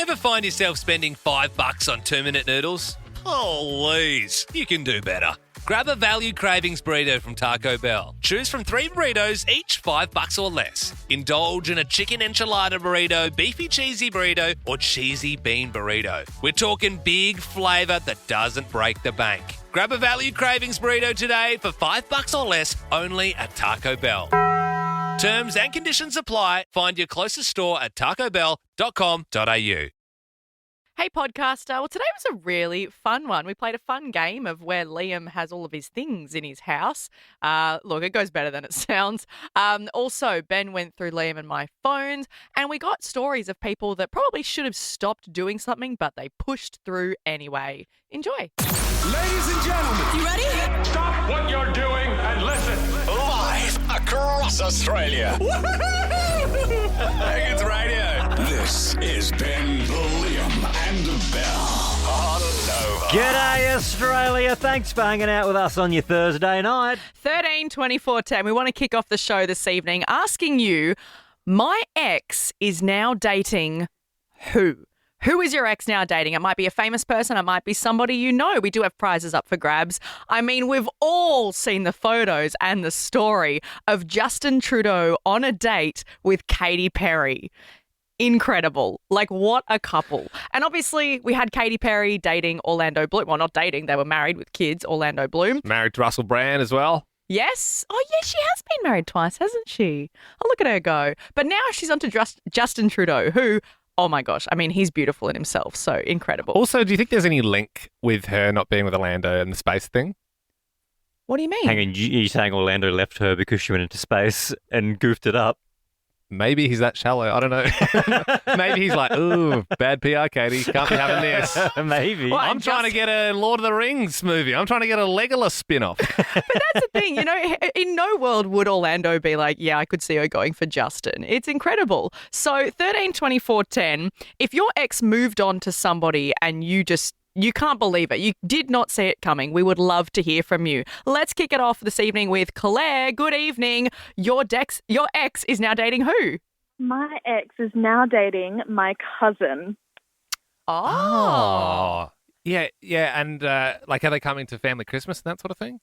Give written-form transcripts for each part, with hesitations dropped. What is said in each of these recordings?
Ever find yourself spending $5 on 2-minute noodles? Please, you can do better. Grab a value cravings burrito from Taco Bell. Choose from 3 burritos, each $5 or less. Indulge in a chicken enchilada burrito, beefy cheesy burrito, or cheesy bean burrito. We're talking big flavour that doesn't break the bank. Grab a value cravings burrito today for $5 or less, only at Taco Bell. Terms and conditions apply. Find your closest store at tacobell.com.au. Hey, podcaster. Well, today was a really fun one. We played a fun game of where Liam has all of his things in his house. Look, it goes better than it sounds. Also, Ben went through Liam and my phones, and we got stories of people that probably should have stopped doing something, but they pushed through anyway. Enjoy. Ladies and gentlemen, You ready? stop what you're doing and listen. Live across Australia. It's radio. This is Ben, Liam and Belle on Nova. G'day, Australia. Thanks for hanging out with us on your Thursday night. 13 24 10. We want to kick off the show this evening asking you, my ex is now dating who? Who is your ex now dating? It might be a famous person. It might be somebody you know. We do have prizes up for grabs. I mean, we've all seen the photos and the story of Justin Trudeau on a date with Katy Perry. Incredible. Like, what a couple. And obviously, we had Katy Perry dating Orlando Bloom. Well, not dating. They were married with kids, Orlando Bloom. Married to Russell Brand as well. Yes. Oh, yeah, she has been married twice, hasn't she? Oh, look at her go. But now she's on to Justin Trudeau, who... oh, my gosh. I mean, he's beautiful in himself. So incredible. Also, do you think there's any link with her not being with Orlando and the space thing? What do you mean? Hang on, you saying Orlando left her because she went into space and goofed it up? Maybe he's that shallow. I don't know. Maybe he's like, ooh, bad PR, Katie. Can't be having this. Maybe. Well, I'm trying to get a Lord of the Rings movie. I'm trying to get a Legolas spin-off. But that's the thing, you know, in no world would Orlando be like, yeah, I could see her going for Justin. It's incredible. So 13 24 10, if your ex moved on to somebody and you can't believe it, you did not see it coming, we would love to hear from you. Let's kick it off this evening with Claire. Good evening. Your ex is now dating who? My ex is now dating my cousin. Oh. Yeah, and like, are they coming to family Christmas and that sort of thing?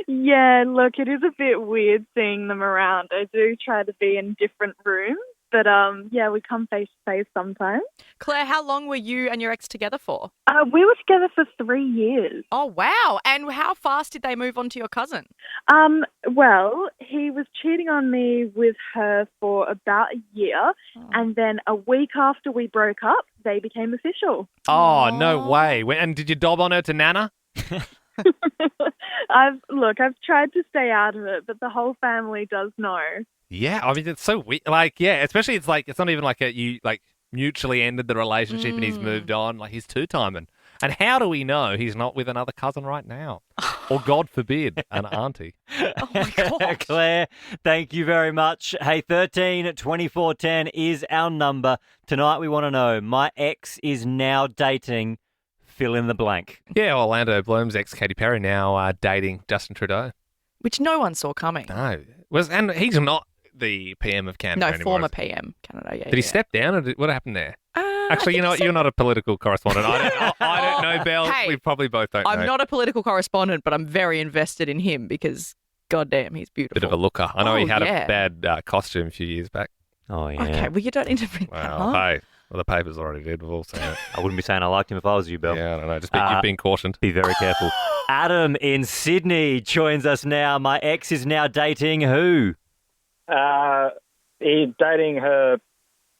Yeah, look, it is a bit weird seeing them around. I do try to be in different rooms, but yeah, we come face to face sometimes. Claire, how long were you and your ex together for? We were together for 3 years. Oh, wow. And how fast did they move on to your cousin? Well, he was cheating on me with her for about a year, and then a week after we broke up, they became official. Oh, no way. And did you dob on her to Nana? I've tried to stay out of it, but the whole family does know. Yeah, I mean, it's so weird. Like, yeah, especially it's not even like you mutually ended the relationship and he's moved on. Like, he's two-timing. And how do we know he's not with another cousin right now? Or, God forbid, an auntie. Oh, my gosh. Claire, thank you very much. Hey, 13 24 10 is our number. Tonight we want to know, my ex is now dating, fill in the blank. Yeah, Orlando Bloom's ex, Katy Perry, now dating Justin Trudeau. Which no one saw coming. No. And he's not the PM of Canada anymore. No, former PM Canada, yeah. Did he step down or what happened there? Actually, you know what? You're not a political correspondent. I don't know, Belle. Hey, we probably both don't know. I'm not a political correspondent, but I'm very invested in him because, goddamn, he's beautiful. Bit of a looker. I know he had yeah. a bad costume a few years back. Oh, yeah. Okay, well, you don't need to bring that Well, up. hey. Well, the paper's already did. We've all seen it. I wouldn't be saying I liked him if I was you, Bill. Yeah, I don't know. Just you've been cautioned. Be very careful. Adam in Sydney joins us now. My ex is now dating who? He's dating her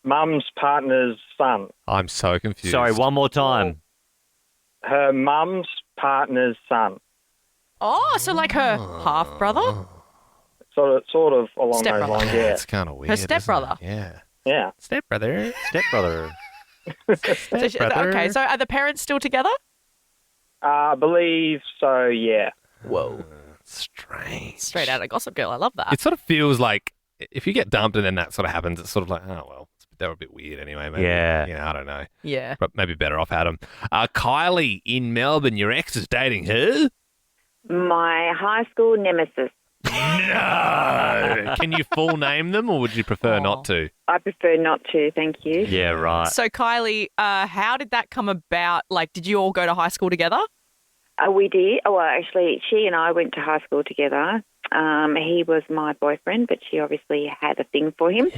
mum's partner's son. I'm so confused. Sorry, one more time. Her mum's partner's son. Oh, so like her half-brother? Sort of along those Stepbrother. lines, yeah. It's kind of weird. Her stepbrother? Isn't it? Yeah. Yeah. Stepbrother. Stepbrother. Okay, so are the parents still together? I believe so, yeah. Whoa. Strange. Straight out of Gossip Girl. I love that. It sort of feels like if you get dumped and then that sort of happens, it's sort of like, oh, well, they were a bit weird anyway. Maybe. Yeah. I don't know. Yeah. But maybe better off, Adam. Kylie in Melbourne, your ex is dating who? My high school nemesis. No. Can you full name them, or would you prefer not to? I prefer not to, thank you. Yeah, right. So, Kylie, how did that come about? Like, did you all go to high school together? We did. Well, actually, she and I went to high school together. He was my boyfriend, but she obviously had a thing for him.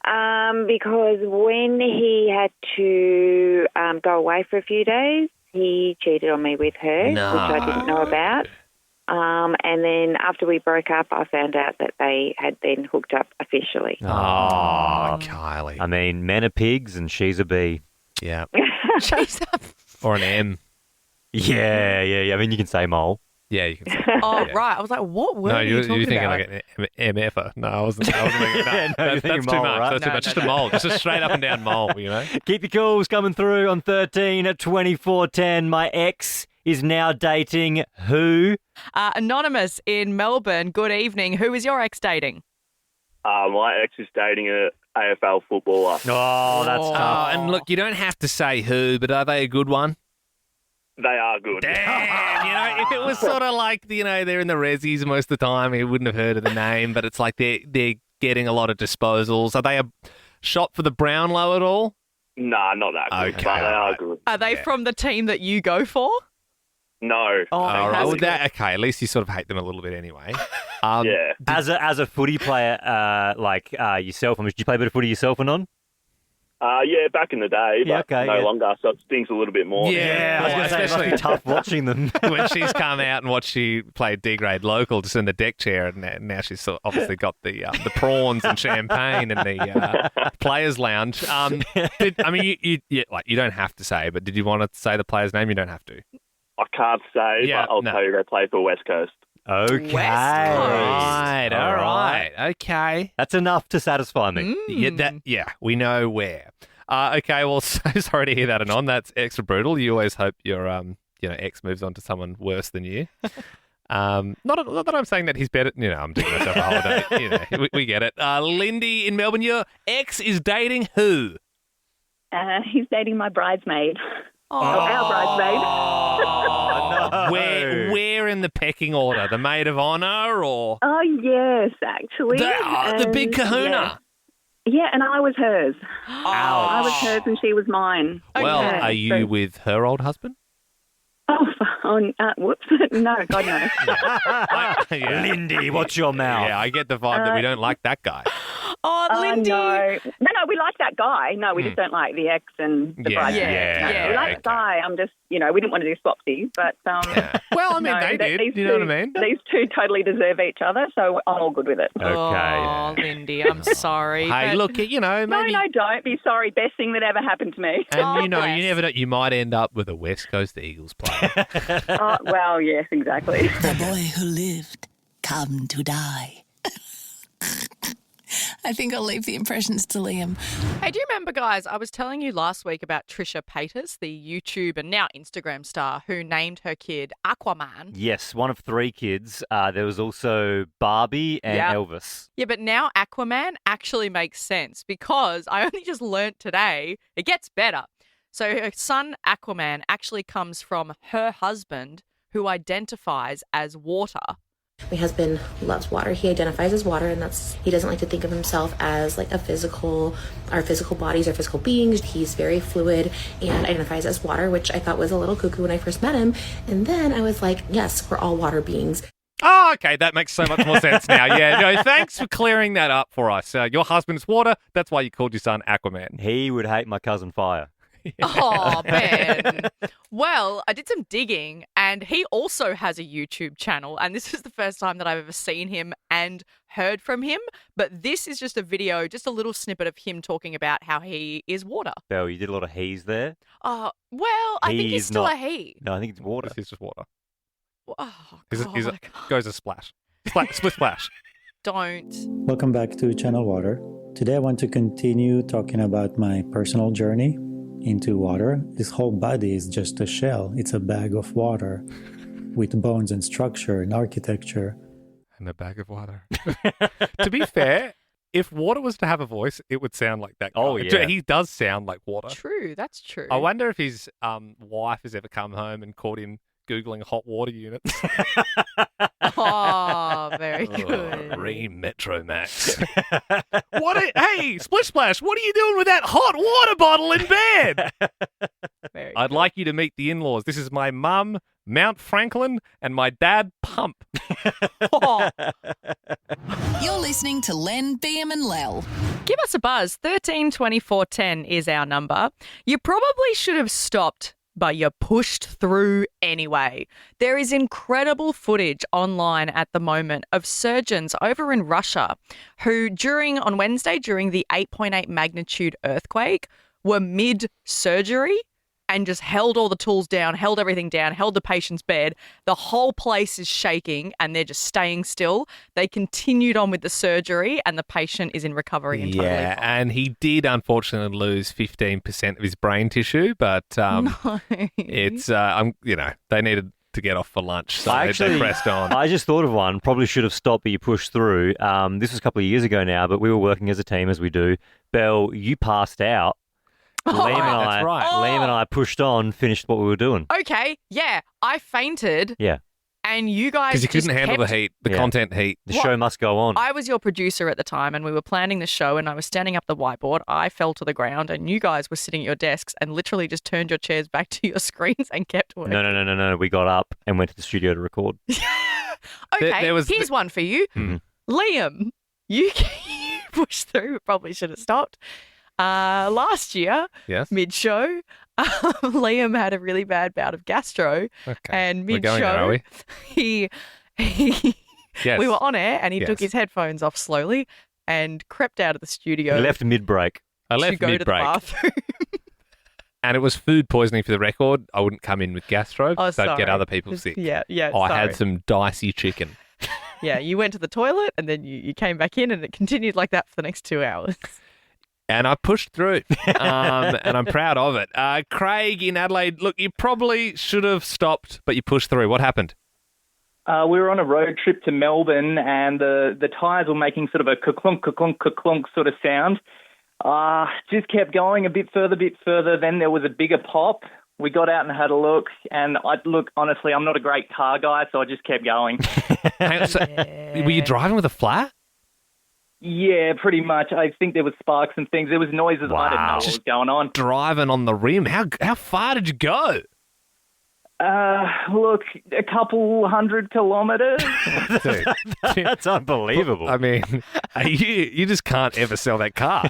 Because when he had to go away for a few days, he cheated on me with her, which I didn't know about. And then after we broke up, I found out that they had then hooked up officially. Oh, Kylie. I mean, men are pigs and she's a bee. Yeah. Jeez. Or an M. Yeah. I mean, you can say mole. Yeah, you can say. Oh, Yeah. right. I was like, what word No, are you you're talking thinking about? like an MFer. No, I wasn't thinking that. No, you're That's thinking too mole, much. right? That's too No, much. no, Just a mole. Just a straight up and down mole, you know? Keep your calls coming through on 13 at 2410. My ex is now dating who? Anonymous in Melbourne, good evening. Who is your ex dating? My ex is dating a AFL footballer. Oh, that's tough. And look, you don't have to say who, but are they a good one? They are good. Damn, if it was sort of like, they're in the resis most of the time, he wouldn't have heard of the name, but it's like they're getting a lot of disposals. Are they a shot for the Brownlow at all? Nah, not that good, Okay, but they are alright. good. Are they from the team that you go for? No. Oh, All right. that's Well, good. okay, at least you sort of hate them a little bit anyway. Yeah. As a footy player, like yourself, did you play a bit of footy yourself, Anon? Yeah, back in the day, Yeah, but okay, no yeah. longer, so it stings a little bit more. Yeah, I was going to say, it must especially be tough watching them. when she's come out and watched she played D-grade local just in the deck chair, and now she's obviously got the prawns and champagne in the players' lounge. You don't have to say, but did you want to say the player's name? You don't have to. I can't say, Yeah, but I'll no. tell you they play for West Coast. Okay. Right, all right, okay. That's enough to satisfy me. Yeah, we know where. Okay, well, so sorry to hear that, Anon. That's extra brutal. You always hope your ex moves on to someone worse than you. Not that I'm saying that he's better. I'm doing myself a holiday. We get it. Lindy in Melbourne, your ex is dating who? He's dating my bridesmaid. our bridesmaid. Oh, no. Where in the pecking order? The maid of honour or Oh, yes, actually. the big kahuna? Yeah, and I was hers. Ouch. I was hers and she was mine. Well, Okay. are you with her old husband? Whoops. No, God, no. Yeah. Lindy, watch your mouth. Yeah, I get the vibe that we don't like that guy. Oh, Lindy. No, we like that guy. No, we just don't like the ex and the Yeah, bridesmaid. yeah, No, we like the guy. I'm just, we didn't want to do swapsies, but Well, I mean, no, they did. these You know two- what I mean? These two totally deserve each other, so I'm all good with it. Oh, Lindy, I'm sorry. Hey, but- look, maybe. No, don't be sorry. Best thing that ever happened to me. And you bless. never know. You might end up with a West Coast Eagles player. Oh, well, yes, exactly. The boy who lived, come to die. I think I'll leave the impressions to Liam. Hey, do you remember, guys, I was telling you last week about Trisha Payta, the YouTube and now Instagram star who named her kid Aquaman. Yes, one of 3 kids. There was also Barbie and Yep. Elvis. Yeah, but now Aquaman actually makes sense because I only just learnt today it gets better. So her son Aquaman actually comes from her husband who identifies as water. My husband loves water. He identifies as water, and he doesn't like to think of himself as like our physical bodies or physical beings. He's very fluid and identifies as water, which I thought was a little cuckoo when I first met him. And then I was like, yes, we're all water beings. Oh, okay. That makes so much more sense now. Yeah. No, thanks for clearing that up for us. Your husband's water. That's why you called your son Aquaman. He would hate my cousin Fire. Oh, man. Well, I did some digging and he also has a YouTube channel. And this is the first time that I've ever seen him and heard from him. But this is just a video, just a little snippet of him talking about how he is water. Belle, you did a lot of he's there. Well, I think he's still a he. No, I think it's water. It's just water. Oh, Goes a splash. Split splash. Don't. Welcome back to Channel Water. Today I want to continue talking about my personal journey into water. This whole body is just a shell. It's a bag of water with bones and structure and architecture. And a bag of water. To be fair, if water was to have a voice, it would sound like that guy. Oh, yeah. He does sound like water. True, that's true. I wonder if his wife has ever come home and caught him Googling hot water units. Oh, very good. Metro Max. Hey, Splish Splash, what are you doing with that hot water bottle in bed? I'd like you to meet the in-laws. This is my mum, Mount Franklin, and my dad, Pump. You're listening to Len, Liam and Lel. Give us a buzz. 13 24 10 is our number. You probably should have stopped, but you pushed through anyway. There is incredible footage online at the moment of surgeons over in Russia who on Wednesday, during the 8.8 magnitude earthquake, were mid-surgery and just held all the tools down, held everything down, held the patient's bed. The whole place is shaking and they're just staying still. They continued on with the surgery and the patient is in recovery and totally fine. And he did unfortunately lose 15% of his brain tissue, but it's they needed to get off for lunch, so they pressed on. I just thought of one. Probably should have stopped, but you pushed through. This was a couple of years ago now, but we were working as a team, as we do. Belle, you passed out. Liam and I pushed on, finished what we were doing. Okay, yeah. I fainted. Yeah. And you guys because you couldn't handle the heat, the content heat. The show must go on. I was your producer at the time and we were planning the show and I was standing up the whiteboard. I fell to the ground and you guys were sitting at your desks and literally just turned your chairs back to your screens and kept working. No. We got up and went to the studio to record. Okay, here's one for you. Mm-hmm. Liam, you pushed through. Probably should have stopped. Last year, mid-show, Liam had a really bad bout of gastro, and mid-show, we were on air, and he took his headphones off slowly and crept out of the studio. He left mid-break. I left mid-break. To the bathroom. And it was food poisoning for the record. I wouldn't come in with gastro. Oh, so I'd get other people sick. Yeah. I had some dicey chicken. Yeah, you went to the toilet, and then you came back in, and it continued like that for the next 2 hours. And I pushed through, and I'm proud of it. Craig in Adelaide, look, you probably should have stopped, but you pushed through. What happened? We were on a road trip to Melbourne, and the tyres were making sort of a ka-clunk, ka-clunk, ka-clunk sort of sound. Just kept going a bit further. Then there was a bigger pop. We got out and had a look, and honestly, I'm not a great car guy, so I just kept going. Were you driving with a flat? Yeah, pretty much. I think there was sparks and things. There was noises. Wow. I didn't know what was going on. Driving on the rim. How far did you go? Look, a couple 100 kilometres. Dude, that's unbelievable. I mean, you just can't ever sell that car.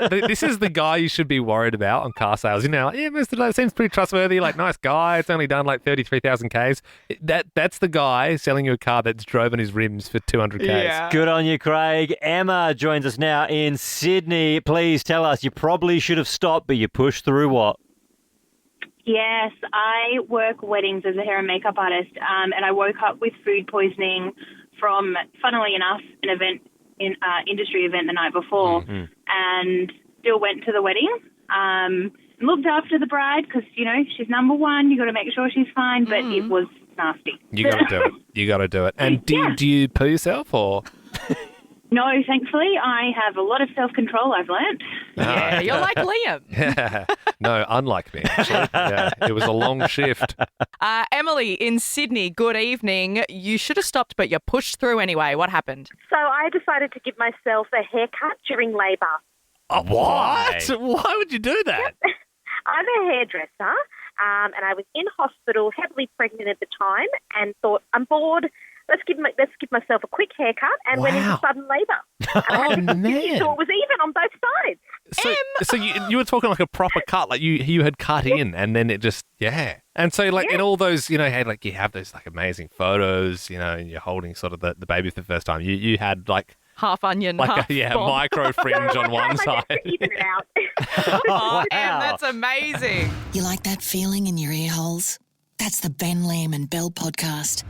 This is the guy you should be worried about on car sales. Mr. Lowe seems pretty trustworthy, like nice guy. It's only done like 33,000 Ks. That's the guy selling you a car that's drove on his rims for 200 Ks. Yeah. Good on you, Craig. Emma joins us now in Sydney. Please tell us, you probably should have stopped, but you pushed through what? Yes, I work weddings as a hair and makeup artist, and I woke up with food poisoning from, funnily enough, an industry event the night before, and still went to the wedding. Looked after the bride because, she's number one. You got to make sure she's fine, but it was nasty. You got to do it. And do you poo yourself or? No, thankfully, I have a lot of self-control, I've learnt. Yeah, you're like Liam. Yeah. No, unlike me, actually. Yeah, it was a long shift. Emily in Sydney, good evening. You should have stopped, but you pushed through anyway. What happened? So I decided to give myself a haircut during labour. Oh, what? Why would you do that? I'm a hairdresser, and I was in hospital, heavily pregnant at the time, and thought, I'm bored. Let's give myself a quick haircut, and went into sudden labour. Oh, man. So it was even on both sides. So you were talking like a proper cut, like you had cut in, and then it just, And so in all those, hey, like you have those like amazing photos, and you're holding sort of the baby for the first time. You had like half onion, like half bomb. micro fringe on one side. Even it out. Oh, Em, that's amazing. You like that feeling in your ear holes? That's the Ben, Liam and Belle podcast.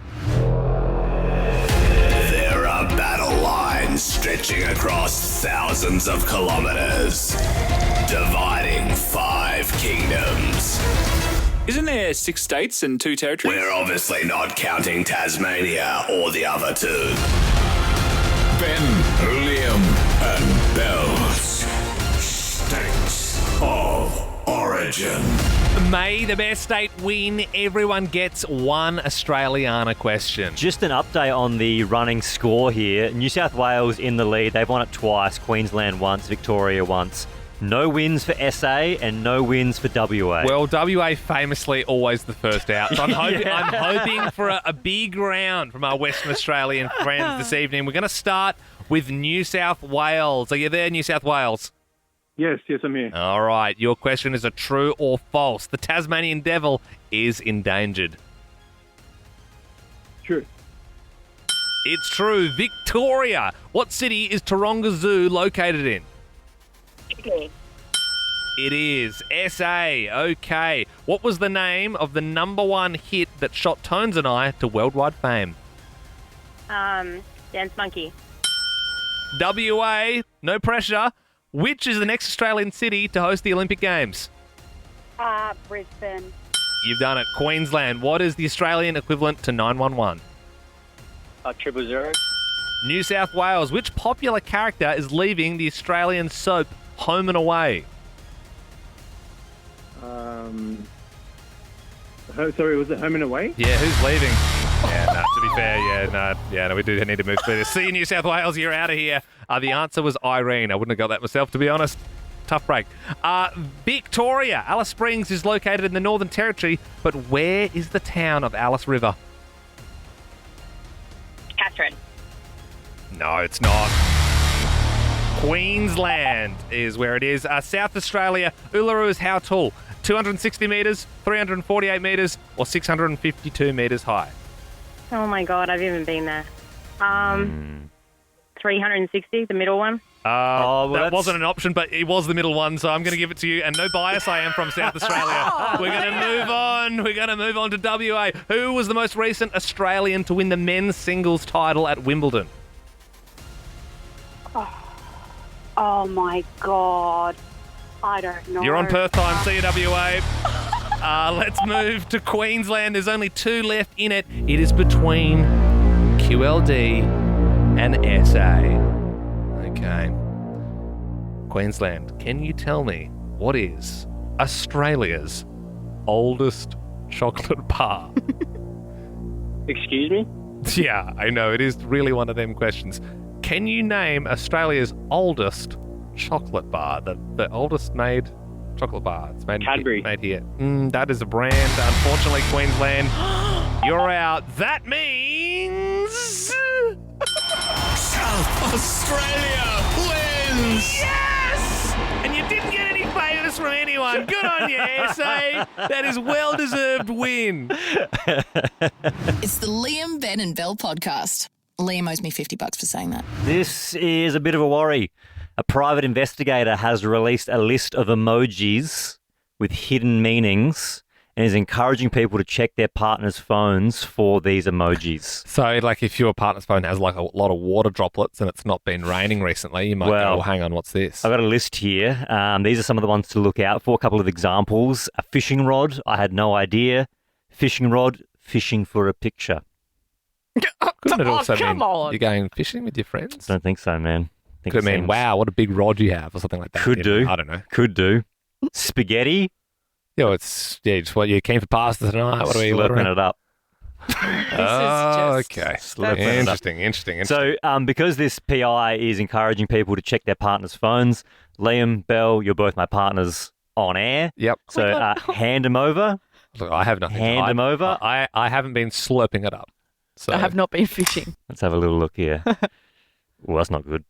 There are battle lines stretching across thousands of kilometres, dividing 5 kingdoms. Isn't there 6 states and 2 territories? We're obviously not counting Tasmania or the other 2. Ben, Liam and Belle's States of Origin. May the best state win. Everyone gets one Australiana question. Just an update on the running score here. New South Wales in the lead. They've won it twice. Queensland once, Victoria once. No wins for SA and no wins for WA. Well, WA famously always the first out. So I'm hoping for a big round from our Western Australian friends this evening. We're going to start with New South Wales. Are you there, New South Wales? Yes, I'm here. All right. Your question is a true or false. The Tasmanian devil is endangered. True. It's true. Victoria. What city is Taronga Zoo located in? Sydney. It is. SA. Okay. What was the name of the number one hit that shot Tones and I to worldwide fame? Dance Monkey. WA. No pressure. Which is the next Australian city to host the Olympic Games? Brisbane. You've done it. Queensland. What is the Australian equivalent to 911? 000. New South Wales. Which popular character is leaving the Australian soap Home and Away? Sorry, was it Home and Away? Yeah, who's leaving? Yeah, no, to be fair, no, we do need to move through this. See you, New South Wales, you're out of here. The answer was Irene. I wouldn't have got that myself, to be honest. Tough break. Victoria. Alice Springs is located in the Northern Territory, but where is the town of Alice River? Catherine. No, it's not. Queensland is where it is. South Australia. Uluru is how tall? 260 metres, 348 metres, or 652 metres high? Oh my God, I've even been there. 360, the middle one. That wasn't an option, but it was the middle one, so I'm going to give it to you. And no bias, I am from South Australia. We're going to move on. We're going to move on to WA. Who was the most recent Australian to win the men's singles title at Wimbledon? Oh my God. I don't know. You're on Perth time. See you, WA. Let's move to Queensland. There's only two left in it. It is between QLD and SA. Okay. Queensland, can you tell me what is Australia's oldest chocolate bar? Excuse me? Yeah, I know. It is really one of them questions. Can you name Australia's oldest chocolate bar? The oldest made chocolate bar. It's made Cadbury. Made here. That is a brand. Unfortunately, Queensland, you're out. That means South Australia wins! Yes! And you didn't get any favours from anyone. Good on you, SA. That is well-deserved win. It's the Liam, Ben and Belle podcast. Liam owes me $50 for saying that. This is a bit of a worry. A private investigator has released a list of emojis with hidden meanings and is encouraging people to check their partner's phones for these emojis. So, like, if your partner's phone has, like, a lot of water droplets and it's not been raining recently, you might go, oh, hang on, what's this? I've got a list here. These are some of the ones to look out for. A couple of examples. A fishing rod. I had no idea. Fishing rod. Fishing for a picture. Couldn't it also come mean on. you're going fishing with your friends? I don't think so, man. Could it mean, wow, what a big rod you have, or something like that? Could do. I don't know. Could do. Spaghetti. Yeah, just what you're keen for pasta tonight. What are we Slurping it up. Okay. Interesting. So, because this PI is encouraging people to check their partner's phones, Liam, Belle, you're both my partners on air. Yep. So, hand them over. Look, I have nothing. Hand them over. I haven't been slurping it up. So I have not been fishing. Let's have a little look here. Well, that's not good.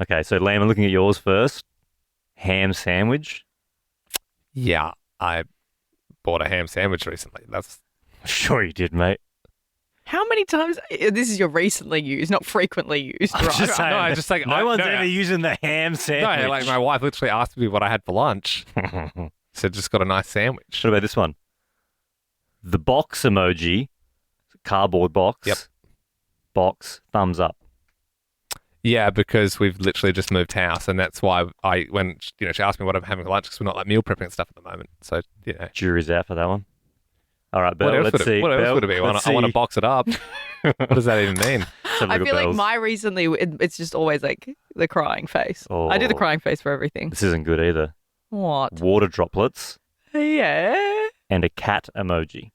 Okay, so Liam, I'm looking at yours first. Ham sandwich. Yeah, I bought a ham sandwich recently. That's sure you did, mate. How many times? This is your recently used, not frequently used, right? Just saying, no, I just like no one's ever using the ham sandwich. No, like my wife literally asked me what I had for lunch. So just got a nice sandwich. What about this one? The box emoji, cardboard box. Yep. Box, thumbs up. Yeah, because we've literally just moved house, and that's why when she asked me what I'm having for lunch, because we're not like meal prepping and stuff at the moment. So jury's out for that one. All right, Belle, let's see. What else would it be? I want to box it up. What does that even mean? I feel like my recently, it's just always like the crying face. I do the crying face for everything. This isn't good either. What? Water droplets. Yeah. and a cat emoji.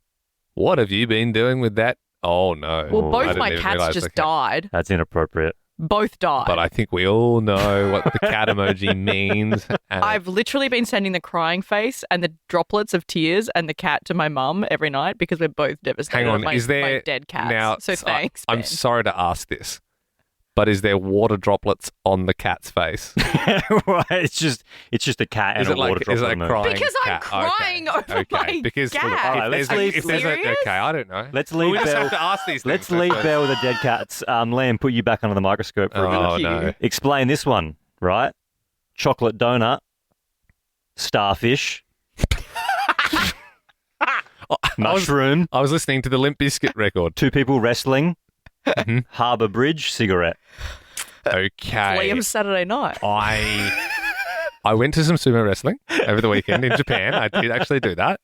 What have you been doing with that? Oh, no. Well, I both didn't my even cats realise just the cat- died. That's inappropriate. Both died. But I think we all know what the cat emoji means. And I've literally been sending the crying face and the droplets of tears and the cat to my mum every night because we're both devastated. hang on, my, is there my dead cats? now? So thanks. I'm Ben. sorry to ask this, but is there water droplets on the cat's face? Right, it's just a cat Is and it a water like droplet is it a emoji. crying Because I'm cat? crying over okay. my Because cat. All right, let's leave- if there's serious? okay, I don't know. Let's Well, leave we just Belle. have to ask these things. Let's leave Belle with the dead cats. Liam, put you back under the microscope for a minute. Oh, no. Explain this one, right? Chocolate donut, starfish, mushroom, I was listening to the Limp Bizkit record. two people wrestling, Harbour Bridge, cigarette. Okay. Liam's Saturday night. I went to some sumo wrestling over the weekend in Japan. I did actually do that.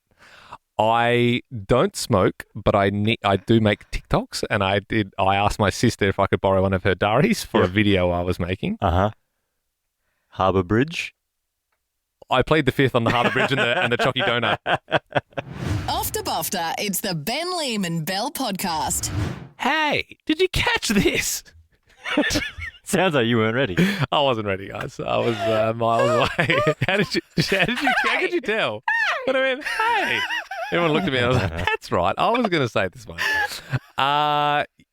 I don't smoke, but I do make TikToks, and I asked my sister if I could borrow one of her diaries for a video I was making. Harbour Bridge. I played the fifth on the Harbour Bridge and the Chocky Donut. After BAFTA, it's the Ben, Liam and Belle podcast. Hey, did you catch this? Sounds like you weren't ready. I wasn't ready, guys. I was miles away. How did you tell? What I mean, hey. Everyone looked at me and I was like, that's right. I was going to say this one.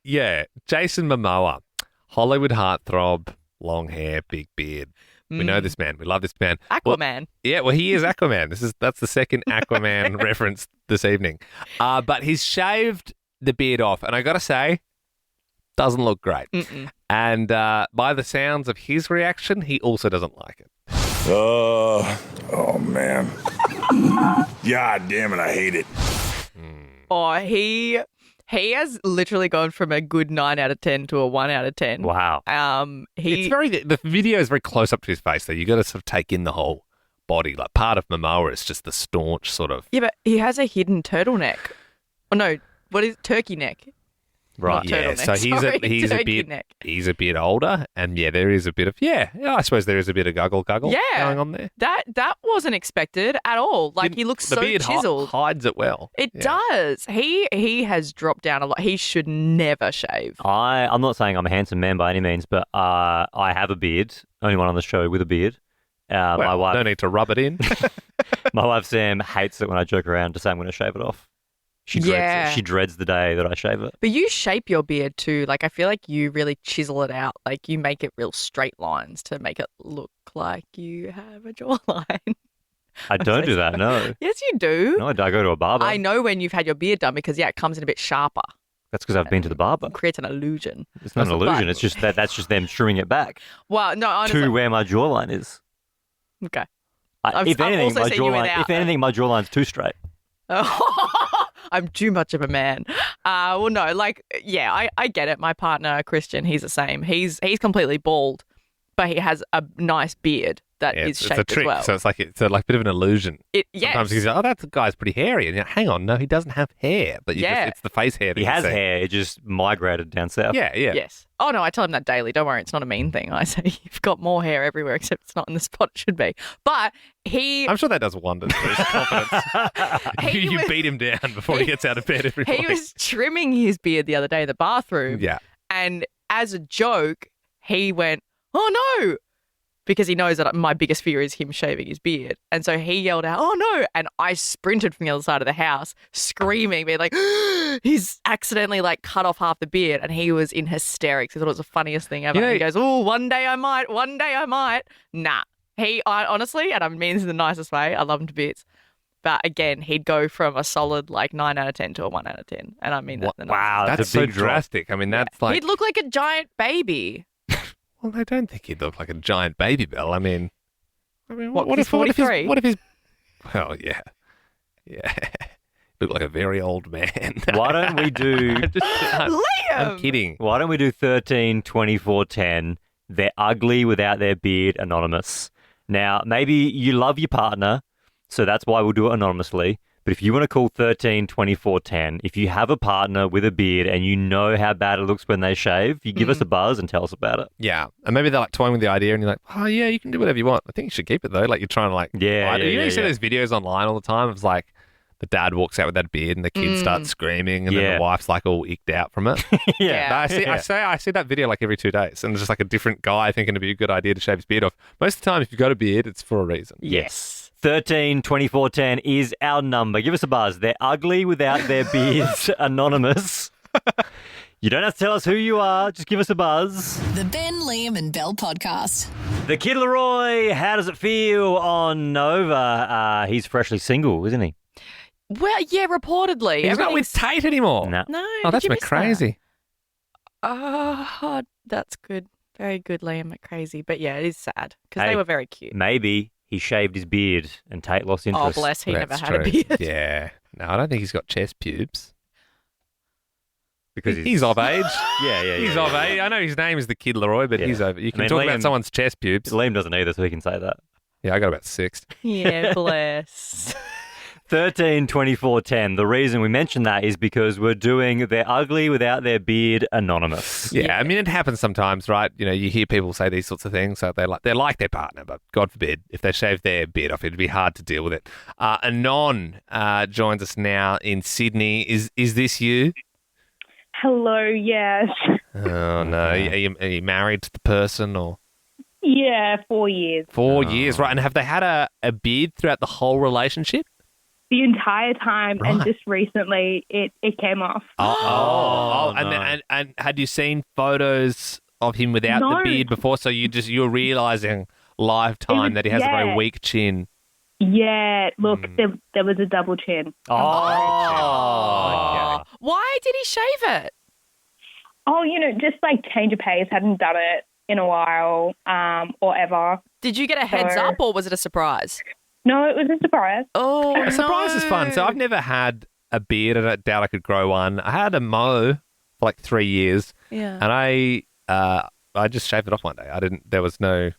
Yeah, Jason Momoa, Hollywood heartthrob, long hair, big beard. We know this man. We love this man. Aquaman. Well, he is Aquaman. That's the second Aquaman reference this evening. But he's shaved the beard off, and I got to say, doesn't look great. Mm-mm. And by the sounds of his reaction, he also doesn't like it. Oh, man. God damn it, I hate it. Oh, he has literally gone from a good 9 out of 10 to a 1 out of 10. Wow. The video is very close up to his face, though. You got to sort of take in the whole body. Like part of Momoa is just the staunch sort of. Yeah, but he has a hidden turtleneck. Oh no, what is turkey neck? Right. Yeah, turtleneck. so he's Turkey neck. a bit older, and yeah, there is a bit of I suppose there is a bit of guggle Yeah, going on there. That wasn't expected at all. Like he looks The so beard chiseled. hides it well. It does. He has dropped down a lot. He should never shave. I'm not saying I'm a handsome man by any means, but I have a beard. Only one on the show with a beard. My wife. No need to rub it in. My wife Sam hates it when I joke around to say I'm going to shave it off. She dreads Yeah. it. She dreads the day that I shave it. But you shape your beard too. Like I feel like you really chisel it out. Like you make it real straight lines to make it look like you have a jawline. I don't do that, no. Yes, you do. No, I go to a barber. I know when you've had your beard done because it comes in a bit sharper. That's because I've been to the barber. It creates an illusion. It's not an illusion. But- It's just that's just them trimming it back Well, no, honestly. to where my jawline is. Okay. If anything, my jawline's too straight. I'm too much of a man. Well, no, like, yeah, I get it. My partner, Christian, he's the same. He's completely bald, but he has a nice beard that is it's shaped a trick. as well. So it's like a bit of an illusion. Yes. Sometimes he's like, oh, that guy's pretty hairy. And you're like, hang on, no, he doesn't have hair. But it's the face hair that He you has see. hair. It just migrated down south. Yeah. Yes. Oh, no, I tell him that daily. Don't worry, it's not a mean thing. I say, you've got more hair everywhere except it's not in the spot it should be. But I'm sure that does wonders for his confidence. You beat him down before he gets out of bed every morning. He was trimming his beard the other day in the bathroom. Yeah. And as a joke, he went, oh, no, because he knows that my biggest fear is him shaving his beard. And so he yelled out, oh, no. And I sprinted from the other side of the house, screaming, being like, he's accidentally like cut off half the beard. And he was in hysterics. He thought it was the funniest thing ever. He goes, oh, one day I might. Nah. I honestly, and I mean this in the nicest way, I love him to bits. But again, he'd go from a solid like 9 out of 10 to a 1 out of 10. And I mean that. Wow, that's so drastic. I mean, that's like... He'd look like a giant baby. Well, I don't think he'd look like a giant baby Belle. I mean, What if his... Well, yeah. Look like a very old man. Why don't we do... Liam! I'm kidding. Why don't we do 13, 24, 10? They're ugly without their beard, anonymous. Now, maybe you love your partner, so that's why we'll do it anonymously. But if you want to call 13 24 10, if you have a partner with a beard and you know how bad it looks when they shave, you give us a buzz and tell us about it. Yeah. And maybe they're like toying with the idea and you're like, oh, yeah, you can do whatever you want. I think you should keep it, though. Like, you're trying to, like, you see those videos online all the time of, like, the dad walks out with that beard and the kids start screaming and then the wife's, like, all icked out from it. I see that video, like, every 2 days. And it's just, like, a different guy thinking it'd be a good idea to shave his beard off. Most of the time, if you've got a beard, it's for a reason. Yes. 13 24 10 is our number. Give us a buzz. They're ugly without their beards. Anonymous. You don't have to tell us who you are. Just give us a buzz. The Ben, Liam and Belle podcast. The Kid Leroy, how does it feel on Nova? He's freshly single, isn't he? Well, yeah, reportedly. He's not with Tate anymore. No. No, that's crazy. Oh, that's good. Very good, Liam McCrazy. But yeah, it is sad because they were very cute. Maybe he shaved his beard and Tate lost interest. Oh, bless, he never That's had a true. beard. Yeah. No, I don't think he's got chest pubes. Because he's of age. Yeah. He's of age. I know his name is the Kid Leroy, but he's over. You can talk about someone's chest pubes. Liam doesn't either, so he can say that. Yeah, I got about 6. Yeah, bless. 13 24 10. The reason we mention that is because we're doing They're Ugly Without Their Beard Anonymous. Yeah, I mean, it happens sometimes, right? You know, you hear people say these sorts of things. So they're like their partner, but God forbid, if they shave their beard off, it'd be hard to deal with it. Anon joins us now in Sydney. Is this you? Hello, yes. Oh, no. Are you married to the person or? Yeah, 4 years. 4 years, right. And have they had a beard throughout the whole relationship? The entire time, and just recently it came off. And had you seen photos of him without the beard before? So you're realising lifetime that he has a very weak chin. Yeah, look, there was a double chin. Oh. Why did he shave it? Oh, just like change of pace. Hadn't done it in a while, or ever. Did you get a heads up, or was it a surprise? No, it was a surprise. Oh, a surprise is fun. So I've never had a beard. I don't doubt I could grow one. I had a mo for like 3 years. Yeah. And I just shaved it off one day. There was no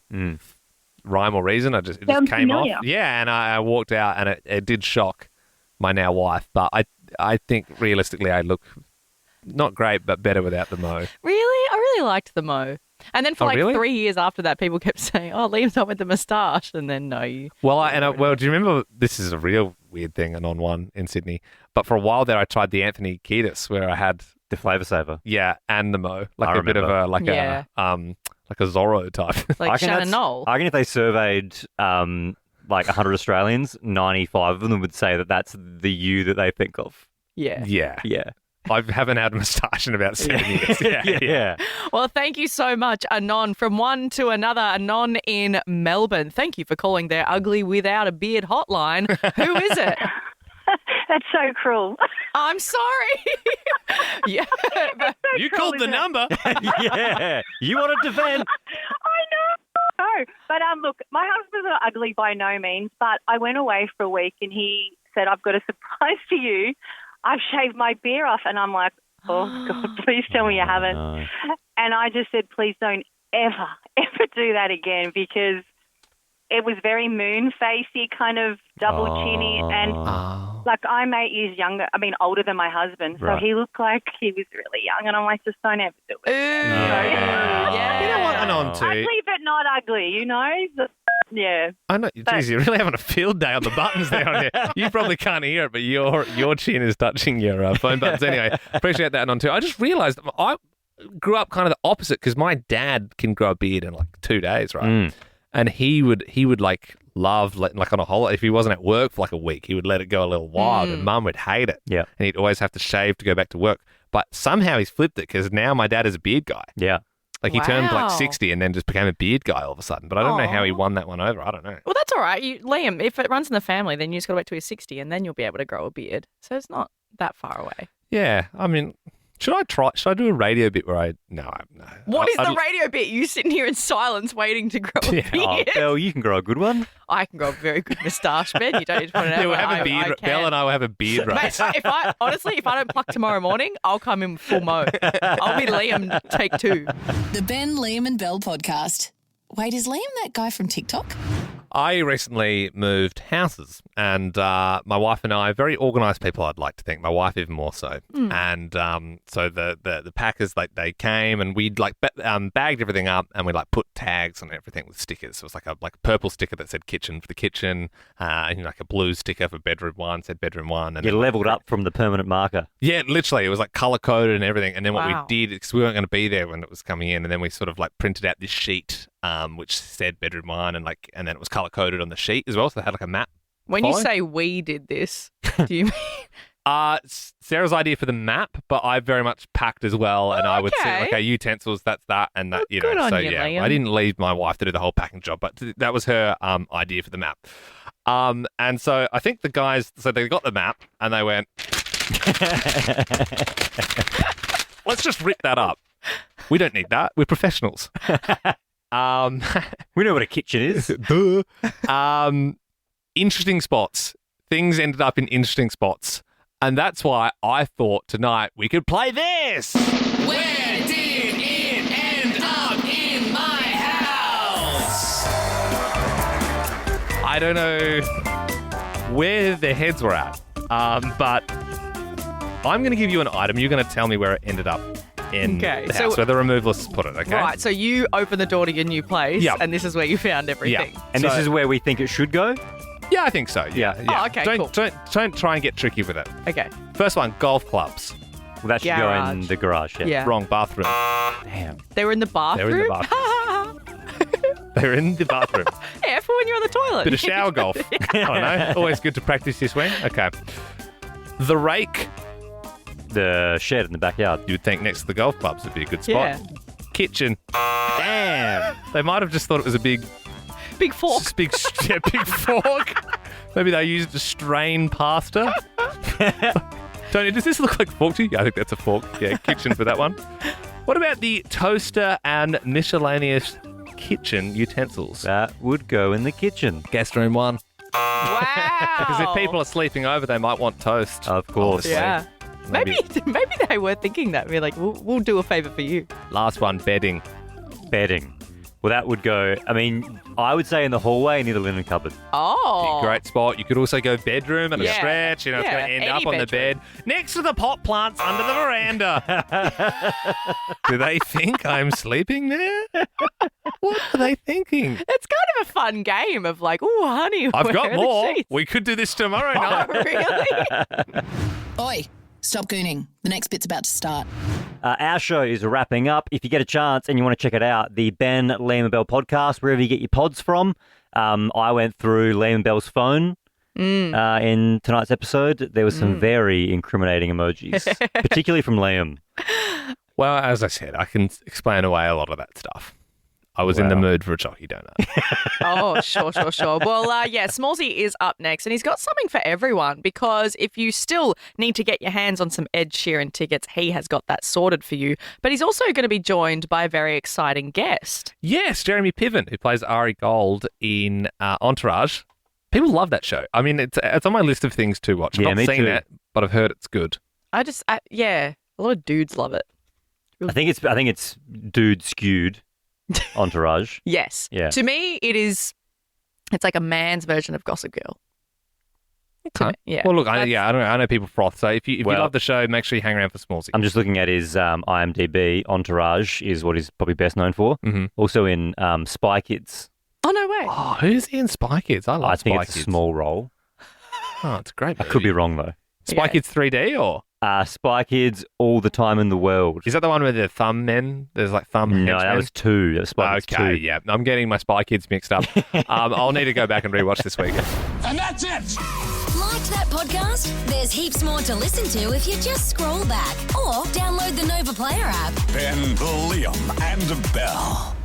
rhyme or reason. It just came off. Yeah, and I walked out and it did shock my now wife. But I think realistically I look not great, but better without the mo. Really? I really liked the mo. And then for 3 years after that, people kept saying, "Oh, Liam's not with the moustache," and then no, you. Well, do you remember? This is a real weird thing, and on one in Sydney. But for a while there, I tried the Anthony Kiedis, where I had the flavour saver, and the mo, like a bit of a like a Zorro type, like Shannon Knoll. I reckon if they surveyed like 100 Australians, 95 of them would say that that's the you that they think of. Yeah. Yeah. I haven't had a moustache in about 7 years. Yeah. Well, thank you so much, Anon. From one to another, Anon in Melbourne. Thank you for calling their Ugly Without a Beard hotline. Who is it? That's so cruel. I'm sorry. Yeah, you called the number. Yeah. You want to defend. I know. No, but look, my husband's not ugly by no means, but I went away for a week and he said, "I've got a surprise for you. I've shaved my beard off," and I'm like, "Oh God, please tell me you haven't." No. And I just said, "Please don't ever do that again," because it was very moon facey, kind of double chinny, and like I'm 8 years older than my husband, so he looked like he was really young, and I'm like, just don't ever do it. Yeah. You know what? Anon too. Ugly but not ugly, Yeah. I know. Geez, you're really having a field day on the buttons there. On here. You probably can't hear it, but your chin is touching your phone buttons. Anyway, appreciate that, Anon too. I just realised I grew up kind of the opposite because my dad can grow a beard in like 2 days, right? And he would like love like on a holiday. If he wasn't at work for like a week, he would let it go a little wild, and Mum would hate it. Yeah, and he'd always have to shave to go back to work. But somehow he's flipped it because now my dad is a beard guy. Yeah. Like he turned like 60 and then just became a beard guy all of a sudden. But I don't know how he won that one over. I don't know. Well, that's all right. Liam, if it runs in the family, then you just got to wait till you're 60 and then you'll be able to grow a beard. So it's not that far away. Yeah. I mean, should I do a radio bit where no. What is the radio bit? You sitting here in silence waiting to grow a beard? Oh, Belle, you can grow a good one. I can grow a very good moustache, Ben. You don't need to put it out. Yeah, we'll have a beard. Belle and I will have a beard race. Mate, if I don't pluck tomorrow morning, I'll come in full mo. I'll be Liam take 2. The Ben, Liam and Belle podcast. Wait, is Liam that guy from TikTok? I recently moved houses, and my wife and I, very organised people, I'd like to think. My wife even more so. And so the packers, like, they came, and we'd like bagged everything up, and we like put tags on everything with stickers. So it was like a purple sticker that said kitchen for the kitchen, and like a blue sticker for bedroom 1 said bedroom 1. And you leveled up from the permanent marker. Yeah, literally, it was like colour coded and everything. And then what Wow. we did, because we weren't going to be there when it was coming in, and then we sort of like printed out this sheet, which said bedroom 1, and then it was colour coded on the sheet as well, so they had like a map. When you say we did this, do you mean? Sarah's idea for the map, but I very much packed as well, and I would say, okay, utensils, that's that, and that, good on so you, yeah, Liam. I didn't leave my wife to do the whole packing job, but that was her idea for the map. And so I think the guys, so they got the map, and they went, let's just rip that up. We don't need that. We're professionals. We know what a kitchen is. Duh. Interesting spots. Things ended up in interesting spots. And that's why I thought tonight we could play this. Where did it end up in my house? I don't know where their heads were at, but I'm going to give you an item. You're going to tell me where it ended up in the house, where the removalists put it, okay? Right, so you open the door to your new place, and this is where you found everything. Yeah. And this is where we think it should go? Yeah, I think so. Yeah. Oh, okay, don't, cool. Don't try and get tricky with it. Okay. First one, golf clubs. Well, that should go in the garage, Yeah. Wrong, bathroom. Damn. They were in the bathroom? They were in the bathroom. They're in the bathroom. Yeah, for when you're on the toilet. Bit of shower golf. I don't know. Always good to practice your swing. Okay. The rake. The shed in the backyard. You'd think next to the golf clubs would be a good spot. Yeah. Kitchen. Damn. They might have just thought it was a big fork. Big fork. Maybe they used it to strain pasta. Tony, does this look like a fork to you? Yeah, I think that's a fork. Yeah, kitchen for that one. What about the toaster and miscellaneous kitchen utensils? That would go in the kitchen. Guest room 1. Wow. Because if people are sleeping over, they might want toast. Of course. Obviously. Yeah. Maybe they were thinking that. We're like, we'll do a favour for you. Last one, bedding. Bedding. Well, that would go, I mean, I would say in the hallway near the linen cupboard. Oh. Great spot. You could also go bedroom and a Yeah. stretch. It's Yeah, going to end any up on the bed next to the pot plants under the veranda. Do they think I'm sleeping there? What are they thinking? It's kind of a fun game of like, oh, honey, I've where got are the more. sheets? We could do this tomorrow night. Really? Oi, stop gooning. The next bit's about to start. Our show is wrapping up. If you get a chance and you want to check it out, the Ben, Liam and Belle podcast, wherever you get your pods from. I went through Liam and Belle's phone in tonight's episode. There was some very incriminating emojis, particularly from Liam. Well, as I said, I can explain away a lot of that stuff. I was in the mood for a chalky donut. Oh, sure. Well, yeah, Smallzy is up next, and he's got something for everyone, because if you still need to get your hands on some Ed Sheeran tickets, he has got that sorted for you. But he's also going to be joined by a very exciting guest. Yes, Jeremy Piven, who plays Ari Gold in Entourage. People love that show. I mean, it's on my list of things to watch. I've not seen it, but I've heard it's good. Yeah, a lot of dudes love it. I think it's dude skewed. Entourage. Yes. Yeah. To me, it's like a man's version of Gossip Girl. Okay. Yeah. Well, look, I know people froth. So if you love the show, make sure you hang around for Smallzy. I'm just looking at his IMDb. Entourage is what he's probably best known for. Mm-hmm. Also in Spy Kids. Oh, no way. Oh, who's he in Spy Kids? I love Spy think Kids. it's a small role. Oh, it's a great movie. I could be wrong though. Spy Kids 3D or? Spy Kids All the Time in the World. Is that the one where the thumb men? There's like thumb No, henchmen? that was 2. That was Spy Kids 2. Okay, yeah. I'm getting my Spy Kids mixed up. I'll need to go back and rewatch this week. And that's it. Liked that podcast? There's heaps more to listen to if you just scroll back or download the Nova Player app. Ben, Liam and Belle.